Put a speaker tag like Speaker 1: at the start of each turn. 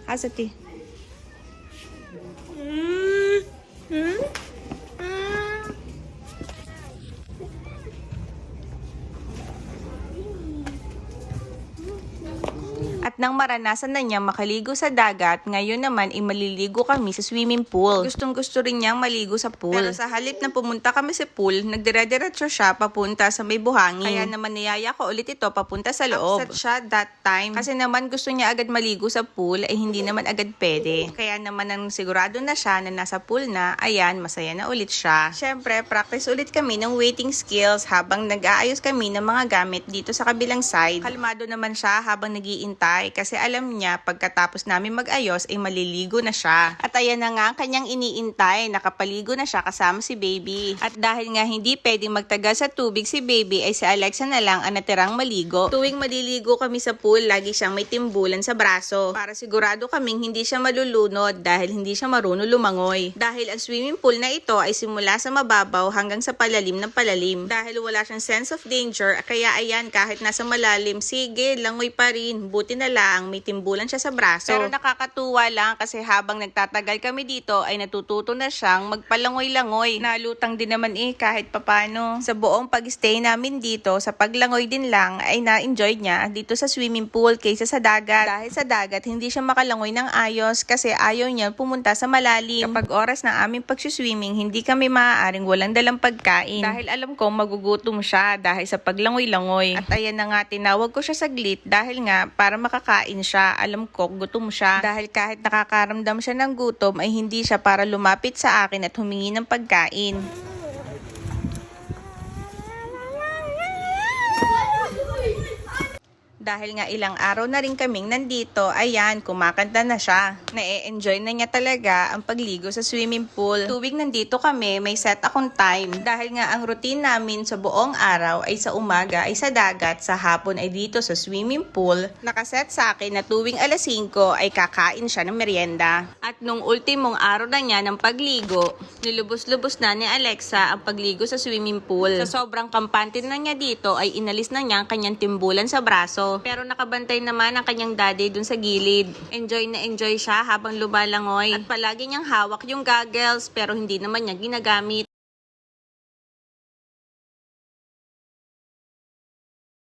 Speaker 1: Hasati. At nang maranasan na niya makaligo sa dagat, ngayon naman ay maliligo kami sa swimming pool. Gustong-gusto rin niyang maligo sa pool. Pero sa halip na pumunta kami sa pool, nagdire-diretso siya papunta sa may buhangin. Kaya naman niyaya ko ulit ito papunta sa loob. Upset siya that time. Kasi naman gusto niya agad maligo sa pool, ay hindi naman agad pwede. Kaya naman nang sigurado na siya na nasa pool na, ayan, masaya na ulit siya. Syempre, practice ulit kami ng waiting skills habang nag-aayos kami ng mga gamit dito sa kabilang side. Kalmado naman siya habang nag-iintay kasi alam niya pagkatapos namin mag-ayos ay maliligo na siya. At ayan na nga ang kanyang iniintay, nakapaligo na siya kasama si baby. At dahil nga hindi pwedeng magtagal sa tubig si baby ay si Alexa na lang ang natirang maligo. Tuwing maliligo kami sa pool, lagi siyang may timbulan sa braso para sigurado kaming hindi siya malulunod dahil hindi siya marunong lumangoy. Dahil ang swimming pool na ito ay simula sa mababaw hanggang sa palalim ng palalim. Dahil wala siyang sense of danger, kaya ayan kahit nasa malalim, sige, langoy pa rin. Buti na lang may timbulan siya sa braso. Pero nakakatuwa lang kasi habang nagtatagal kami dito ay natututo na siyang magpalangoy-langoy. Nalutang din naman kahit papano. Sa buong pag-stay namin dito, sa paglangoy din lang ay na-enjoy niya dito sa swimming pool kaysa sa dagat. Dahil sa dagat hindi siya makalangoy ng ayos kasi ayaw niya pumunta sa malalim. Kapag oras ng aming pag-swimming, hindi kami maaaring walang dalang pagkain. Dahil alam ko magugutom siya dahil sa paglangoy-langoy. At ayan na nga, tinawag ko siya saglit dahil nga para makakain siya. Alam ko, gutom siya. Dahil kahit nakakaramdam siya ng gutom, ay hindi siya para lumapit sa akin at humingi ng pagkain. Dahil nga ilang araw na rin kaming nandito, ayan, kumakanta na siya. Na-enjoy na niya talaga ang pagligo sa swimming pool. Tuwing nandito kami, may set akong time. Dahil nga ang routine namin sa buong araw ay sa umaga ay sa dagat, sa hapon ay dito sa swimming pool. Nakaset sa akin na tuwing alas 5 ay kakain siya ng merienda. At nung ultimong araw na niya ng pagligo, nilubos-lubos na ni Alexa ang pagligo sa swimming pool. Sa sobrang kampante na niya dito ay inalis na niya ang kanyang timbulan sa braso. Pero nakabantay naman ang kanyang daddy dun sa gilid. Enjoy na enjoy siya habang lumalangoy. At palagi niyang hawak yung goggles pero hindi naman niya ginagamit.